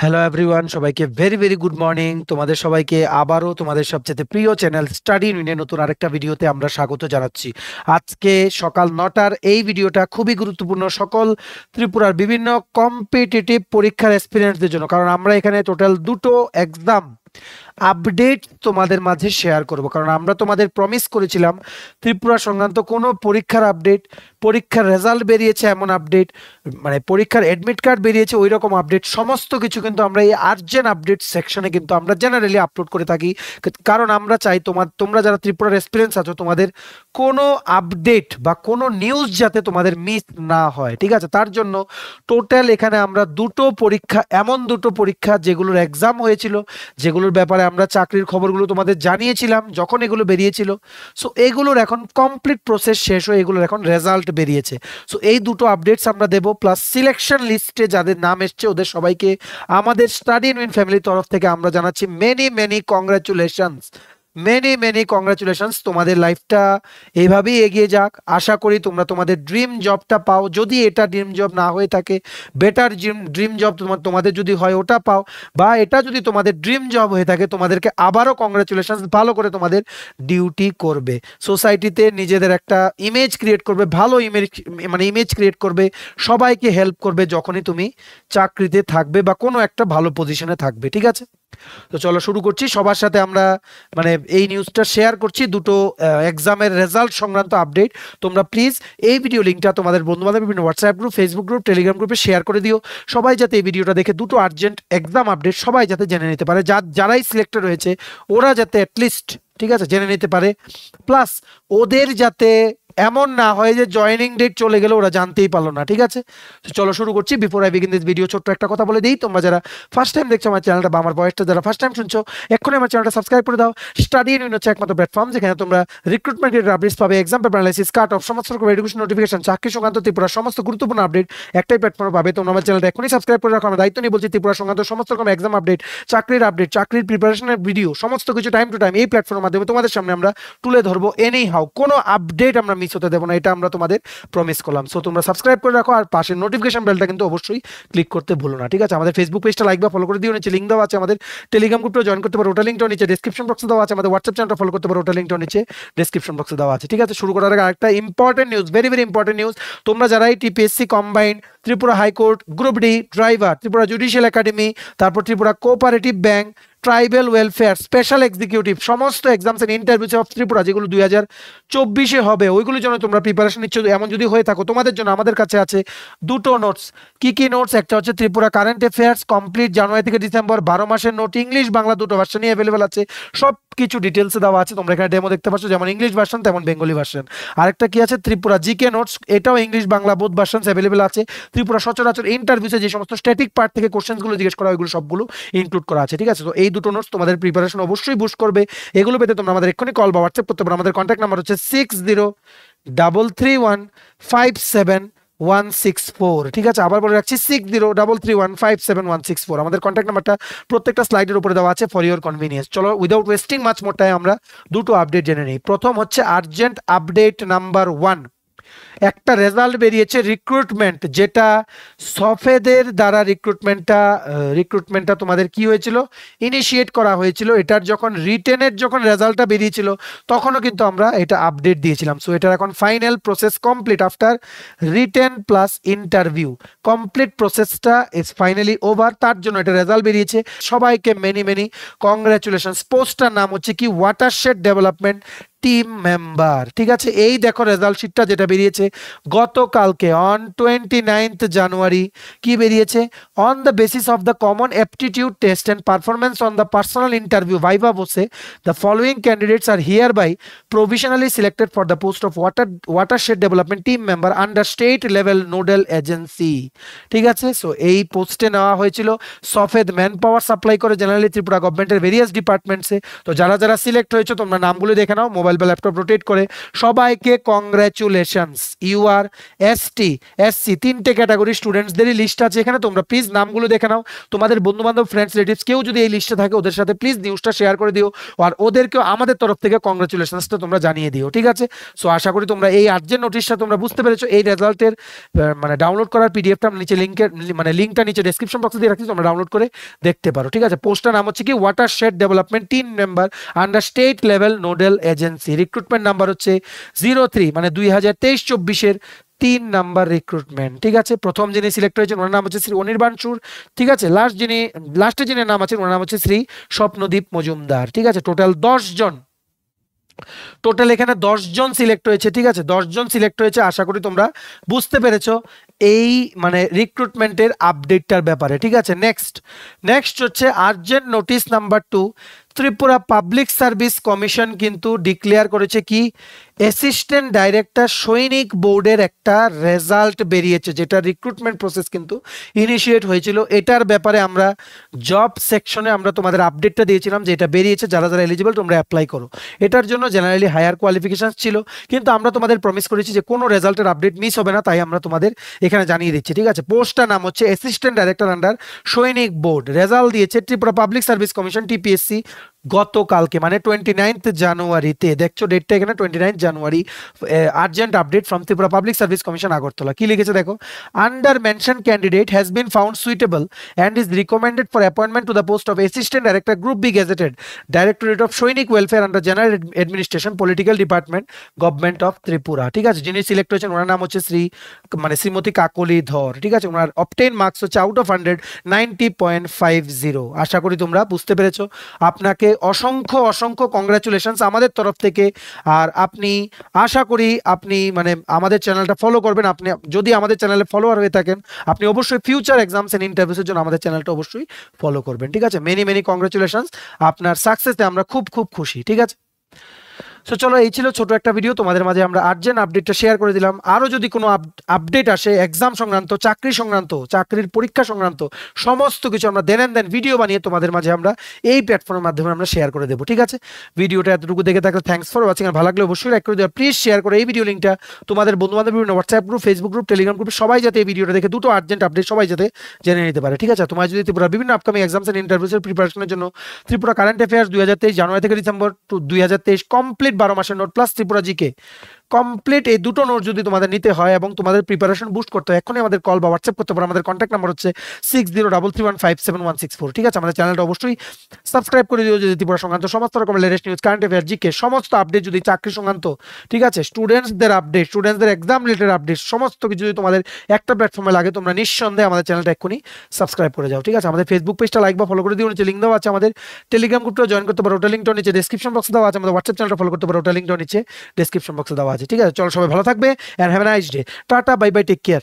Hello everyone, সবাইকে very very good morning. তোমাদের সবাইকে আবারও তোমাদের সবচেয়ে প্রিয় চ্যানেল স্টাডি ইউনিয়নে নতুন আরেকটা ভিডিওতে আমরা স্বাগত জানাচ্ছি। আজকে সকাল 9টার এই ভিডিওটা খুবই গুরুত্বপূর্ণ সকল ত্রিপুরার বিভিন্ন কম্পিটিটিভ পরীক্ষার এক্সপিরিয়েন্সদের জন্য, কারণ আমরা এখানে টোটাল দুটো এক্সাম আপডেট তোমাদের মাঝে শেয়ার করব। কারণ আমরা তোমাদের প্রমিস করেছিলাম ত্রিপুরা সংক্রান্ত কোনো পরীক্ষার আপডেট, পরীক্ষার রেজাল্ট বেরিয়েছে এমন আপডেট, মানে পরীক্ষার অ্যাডমিট কার্ড বেরিয়েছে ওই রকম আপডেট, সমস্ত কিছু কিন্তু আমরা এই আর্জেন্ট আপডেট সেকশনে কিন্তু আমরা জেনারেলি আপলোড করে থাকি। কারণ আমরা চাই তোমরা যারা ত্রিপুরার এক্সপিরিয়েন্স আছো তোমাদের কোনো আপডেট বা কোনো নিউজ যাতে তোমাদের মিস না হয়, ঠিক আছে? তার জন্য টোটাল এখানে আমরা দুটো পরীক্ষা, এমন দুটো পরীক্ষা যেগুলোর এক্সাম হয়েছিল, যেগুলোর ব্যাপারে আমরা চাকরির খবরগুলো তোমাদের জানিয়েছিলাম যখন এগুলো বেরিয়েছিল। সো এগুলোর এখন কমপ্লিট প্রসেস শেষ হয়ে এগুলোর এখন রেজাল্ট বেরিয়েছে। সো এই দুটো আপডেটস আমরা দেব, প্লাস সিলেকশন লিস্টে যাদের নাম এসছে ওদের সবাইকে আমাদের স্টাডি ইন ফ্যামিলির তরফ থেকে আমরা জানাচ্ছি many many congratulations, many many congratulations. তোমাদের লাইফটা এইভাবেই এগিয়ে যাক। আশা করি তোমরা তোমাদের ড্রিম জবটা পাও। যদি এটা ড্রিম জব না হয়ে থাকে, বেটার ড্রিম জব তোমাদের যদি হয় ওটা পাও, বা এটা যদি তোমাদের ড্রিম জব হয়ে থাকে তোমাদেরকে আবারও কংগ্রাচুলেশনস। ভালো করে তোমাদের ডিউটি করবে, সোসাইটিতে নিজেদের একটা ইমেজ ক্রিয়েট করবে, ভালো ইমেজ, মানে ইমেজ ক্রিয়েট করবে, সবাইকে হেল্প করবে যখনই তুমি চাকরিতে থাকবে বা কোনো একটা ভালো পজিশনে থাকবে, ঠিক আছে? তো চলো শুরু করছি। সবার সাথে আমরা মানে এই নিউজটা শেয়ার করছি, দুটো এক্সামের রেজাল্ট সংক্রান্ত আপডেট। তোমরা প্লিজ এই ভিডিও লিঙ্কটা তোমাদের বন্ধুবান্ধব বিভিন্ন WhatsApp group, Facebook group, Telegram গ্রুপে শেয়ার করে দিও। সবাই যাতে এই ভিডিওটা দেখে দুটো আর্জেন্ট এক্সাম আপডেট সবাই যাতে জেনে নিতে পারে, যারাই সিলেক্টেড হয়েছে ওরা যাতে অ্যাটলিস্ট, ঠিক আছে, জেনে নিতে পারে। প্লাস ওদের যাতে এমন না হয় যে জয়েনিং ডেট চলে গেলে ওরা জানতেই পারলো না, ঠিক আছে? তো চলো শুরু করছি। Before I begin this video ছোট্ট একটা কথা বলে দিই, তোমরা যারা ফার্স্ট টাইম দেখছো আমার চ্যানেলটা বা আমার ভয়েসটা যারা ফার্স্ট টাইম শুনছো, এক্ষুনি আমার চ্যানেলটা সাবস্ক্রাইব করে দাও। স্টাডি ইউনিয়ন হচ্ছে একমাত্র প্ল্যাটফর্ম যেখানে তোমরা রিক্রুটমেন্ট রিলেটেড আপডেটস পাবে, exam paper analysis, cut off, সমস্ত রকম এডুকেশন নোটিফিকেশন, চাকরি সংক্রান্ত ত্রিপুরার সমস্ত গুরুত্বপূর্ণ আপডেট একটাই প্ল্যাটফর্মে পাবে। তোমরা আমার চ্যানেলটা এখনই সাবস্ক্রাইব করে রাখো। আমার দায়িত্ব নিয়ে বলছি, ত্রিপুরা সংক্রান্ত সমস্ত রকম এক্সাম আপডেট, চাকরির প্রিপারেশনের ভিডিও, সমস্ত কিছু টাইম টু টাইম এই প্ল্যাটফর্মের মাধ্যমে তোমাদের সামনে আমরা তুলে ধরবো। এনি হাউ কোনো আপডেট আমরা মিস হতে দেবো না, এটা আমরা তোমাদের প্রমিস করলাম। সো তোমরা সাবস্ক্রাইব করে রাখো, আর পাশের নোটিফিকেশন বেলটা কিন্তু অবশ্যই ক্লিক করতে ভুলো না, ঠিক আছে? আমাদের ফেসবুক পেজটা লাইক বা ফলো করে দিও, নিচে লিঙ্ক দেওয়া আছে। আমাদের টেলিগ্রাম গ্রুপটা জয়েন করতে পারো, ওটা লিঙ্কটাও নিচে ডেসক্রিপশন বক্সে দেওয়া আছে। আমাদের হোয়াটসঅ্যাপ চ্যানেলটা ফলো করতে পারো, ওটা লিঙ্কটাও নিচে ডেসক্রিপশন বক্সে দেওয়া আছে, ঠিক আছে? শুরু করার আগে আরেকটা important news, very very important news. তোমরা যারাই TPSC combined, Tripura high court, group D, driver, Tripura judicial academy, তারপর Tripura cooperative bank, tribal welfare, special executive, সমস্ত exams and interviews of Tripura যেগুলো 2024-এ হবে ওইগুলোর জন্য তোমরা প্রিপারেশন নিচ্ছ, এমন যদি হয়ে থাকো তোমাদের জন্য আমাদের কাছে আছে দুটো নোটস। কি কি নোটস? একটা হচ্ছে ত্রিপুরা কারেন্ট অ্যাফেয়ার্স কমপ্লিট জানুয়ারি থেকে ডিসেম্বর, 12 মাসের নোট, ইংলিশ বাংলা দুটো ভার্সনই অ্যাভেলেবল আছে, সব কিছু ডিটেলসে দেওয়া আছে। তোমরা এখানে ডেমো দেখতে পাচ্ছ, যেমন ইংলিশ ভার্সন তেমন বেঙ্গলি ভার্সন। আরেকটা কি আছে? ত্রিপুরা জিকে নোটস, এটাও English Bangla both versions available আছে। ত্রিপুরা সচরাচর ইন্টারভিউসে যে সমস্ত স্ট্যাটিক পার্ট থেকে কোশ্চেনগুলো জিজ্ঞেস করা হয় ওইগুলো সবগুলো ইনক্লুড করা আছে, ঠিক আছে? তো এই দুটো নোটস তোমাদের প্রিপারেশন অবশ্যই বুস্ট করবে। এগুলো পেতে তোমরা আমাদের এক্ষুনি কল বা হোয়াটসঅ্যাপ করতে পারো। আমাদের কন্ট্যাক্ট নাম্বার হচ্ছে 6033157164, ঠিক আছে? আবার বলে রাখছি 6033157164। আমাদের কন্ট্যাক্ট নাম্বারটা প্রত্যেকটা স্লাইডের উপরে দেওয়া আছে ফর ইওর কনভিনিয়েন্স। চলো without wasting much more time আমরা দুটো আপডেট জেনে নিই। প্রথম হচ্ছে আর্জেন্ট আপডেট নাম্বার 1। একটা রেজাল্ট বেরিয়েছে রিক্রুটমেন্ট, যেটা সফেদের দ্বারা রিক্রুটমেন্টটা তোমাদের কি হয়েছিল, ইনিশিয়েট করা হয়েছিল। এটার যখন রিটেনের যখন রেজাল্টটা বেরিয়েছিল তখনও কিন্তু আমরা এটা আপডেট দিয়েছিলাম। সো এটার এখন final process complete after written plus interview, complete প্রসেসটা ইজ ফাইনালি ওভার। তার জন্য এটা রেজাল্ট বেরিয়েছে। সবাইকে মেনি মেনি কংগ্রাচুলেশনস। পোস্টটার নাম হচ্ছে কি, ওয়াটারশেড ডেভেলপমেন্ট টিম মেম্বার, ঠিক আছে? এই দেখো রেজাল্ট শিটটা যেটা বেরিয়েছে গতকালকে অন 29th জানুয়ারি। কি বেরিয়েছে? On the basis of the common aptitude test and performance on the personal interview viva voce, the following candidates are hereby provisionally selected for the post of watershed development team member under state level nodal agency, ঠিক আছে? So এই পোস্টে নেওয়া হয়েছিল সফেদ manpower supply করে generally Tripura গভর্নমেন্টের various ডিপার্টমেন্টসে। তো যারা যারা সিলেক্ট হয়েছে তোমরা নামগুলো দেখে নাও, মোবাইল মোবাইল বা ল্যাপটপ রোটেট করে, সবাইকে congratulations, U R ST SC 3টে ক্যাটাগরি স্টুডেন্টসদেরই লিস্ট আছে এখানে, তোমরা প্লিজ নামগুলো দেখে নাও। তোমাদের বন্ধু বান্ধব, ফ্রেন্ডস, রিলেটিভস কেউ যদি এই লিস্টে থাকে ওদের সাথে প্লিজ নিউজটা শেয়ার করে দিও, আর ওদেরকেও আমাদের তরফ থেকে কংগ্রাচুলেশনসটা তোমরা জানিয়ে দিও, ঠিক আছে? সো আশা করি তোমরা এই আর্জেন্ট নোটিশটা তোমরা বুঝতে পেরেছো। এই রেজাল্টের মানে ডাউনলোড করার পিডিএফটা নিচে লিঙ্কটা নিচে ডেসক্রিপশন বক্সে দিয়ে রাখছি, তোমরা ডাউনলোড করে দেখতে পারো, ঠিক আছে? পোস্টটার নাম হচ্ছে কি watershed development 3 member under state level nodal agency. Recruitment number হচ্ছে 03 মানে 2023-24-এর 3 নাম্বার রিক্রুটমেন্ট, ঠিক আছে? প্রথম যিনি সিলেক্ট হয়েছেন ওনার নাম হচ্ছে শ্রী অনির্বাণ সুর, ঠিক আছে? লাস্টে যিনি নাম আছেন ওনার নাম হচ্ছে শ্রী স্বপ্নদীপ মজুমদার, ঠিক আছে? টোটাল 10 জন, টোটাল এখানে 10 জন সিলেক্ট হয়েছে, ঠিক আছে? 10 জন সিলেক্ট হয়েছে। আশা করি তোমরা বুঝতে পেরেছো এই মানে রিক্রুটমেন্টের আপডেটটার ব্যাপারে, ঠিক আছে? নেক্সট হচ্ছে urgent notice number 2, Tripura public service commission কিন্তু ডিক্লেয়ার করেছে কি অ্যাসিস্ট্যান্ট ডাইরেক্টর সৈনিক বোর্ডের একটা রেজাল্ট বেরিয়েছে, যেটা রিক্রুটমেন্ট প্রসেস কিন্তু ইনিশিয়েট হয়েছিল। এটার ব্যাপারে আমরা জব সেকশনে আমরা তোমাদের আপডেটটা দিয়েছিলাম যে এটা বেরিয়েছে, যারা যারা এলিজিবল তোমরা অ্যাপ্লাই করো। এটার জন্য জেনারেলি হায়ার কোয়ালিফিকেশন ছিল, কিন্তু আমরা তোমাদের প্রমিস করেছি যে কোনো রেজাল্টের আপডেট মিস হবে না, তাই আমরা তোমাদের এখানে জানিয়ে দিচ্ছি, ঠিক আছে? পোস্টটার নাম হচ্ছে assistant director under Sainik board. Result দিয়েছে Tripura public service commission TPSC গতকালকে মানে 29 জানুয়ারিতে। দেখছো ডেটটা এখানে 29 জানুয়ারি। Urgent update from Tripura public service commission Agartala. কি লিখেছে দেখো, under mention candidate has been found suitable and is recommended for appointment to the post of assistant director group B gazetted directorate of Sainik welfare under general administration political department government of Tripura, ঠিক আছে? যিনি select হয়েছেন ওনার নাম হচ্ছে শ্রীমতী কাকলি ধর, ঠিক আছে? ওনার obtain marks হচ্ছে আউট অফ 100 90.50। আশা করি তোমরা বুঝতে পেরেছো। আপনাকে অসংখ্য অসংখ্য কংগ্রাচুলেশনস আমাদের তরফ থেকে। আর আপনি আশা করি আপনি মানে আমাদের চ্যানেলটা ফলো করবেন। আপনি যদি আমাদের চ্যানেলে ফলোয়ার হয়ে থাকেন আপনি অবশ্যই ফিউচার এক্সামস এন্ড ইন্টারভিউসের জন্য আমাদের চ্যানেলটা অবশ্যই ফলো করবেন, ঠিক আছে? মেনি কংগ্রাচুলেশনস, আপনার সাকসেসে আমরা খুব খুব খুশি, ঠিক আছে? সো চলো, এই ছিল ছোট একটা ভিডিও, তোমাদের মাঝে আমরা আর্জেন্ট আপডেটটা শেয়ার করে দিলাম। আরও যদি কোনো আপডেট আসে এক্সাম সংক্রান্ত, চাকরি সংক্রান্ত, চাকরির পরীক্ষা সংক্রান্ত সমস্ত কিছু আমরা দেন ভিডিও বানিয়ে তোমাদের মাঝে আমরা এই প্ল্যাটফর্মের মাধ্যমে আমরা শেয়ার করে দেবো, ঠিক আছে? ভিডিওটা এতটুকু দেখে থাকলে থ্যাঙ্কস ফর ওয়াচিং। আর ভালো লাগলে অবশ্যই লাইক করে দেওয়া, প্লিজ শেয়ার করে এই ভিডিও লিঙ্কটা তোমাদের বন্ধু বান্ধব বিভিন্ন WhatsApp group, Facebook group, Telegram গ্রুপে সবাই যাতে এই ভিডিওটা দেখে দুটো আর্জেন্ট আপডেট সবাই যাতে জেনে নিতে পারে, ঠিক আছে? তোমার যদি ত্রিপুরার বিভিন্ন আপকামিং এক্সামস এন্ড ইন্টারভিউসের প্রিপারেশনের জন্য ত্রিপুরা কারেন্ট অ্যাফেয়ার্স 2023 জানুয়ারি থেকে ডিসেম্বর 2023 কমপ্লিট 12 মাসের note plus Tripura GK complete, এই দুটো নোট যদি তোমাদের নিতে হয় এবং তোমাদের প্রিপারেশন বুস্ট করতে হয়, এখনই আমাদের কল বা হোয়াটসঅ্যাপ করতে পারো। আমাদের কন্ট্যাক্ট নাম্বার হচ্ছে 6033157164, ঠিক আছে? আমাদের চ্যানেলটা অবশ্যই সাবস্ক্রাইব করে দিও যদি ত্রিপুরা সংক্রান্ত সমস্ত রকমের latest news, current affair, GK সমস্ত আপডেট, যদি চাকরি সংক্রান্ত, ঠিক আছে, স্টুডেন্টসদের আপডেট, স্টুডেন্টসদের এক্সাম রিলেটেড আপডেট, সমস্ত কিছু যদি তোমাদের একটা প্ল্যাটফর্মে লাগে তোমরা নিঃসন্দেহে আমাদের চ্যানেলটা এক্ষুনি সাবস্ক্রাইব করে যাও, ঠিক আছে? আমাদের ফেসবুক পেজটা লাইক বা ফলো করে দিও, নিচে লিঙ্ক দেওয়া আছে। আমাদের টেলিগ্রাম গ্রুপটা জয়েন করতে পারো, ওটা লিঙ্কটা নিচে ডেসক্রিপশন বক্সে দেওয়া আছে। আমাদের হোয়াটসঅ্যাপ চ্যানেলটা ফলো করতে পারো, ওটা লিঙ্কটা নিচে ডেসক্রিপশন বক্সে দেওয়া আছে, ঠিক আছে? চলো সবাই ভালো থাকবে, and have a nice day. Tata, bye bye, take care.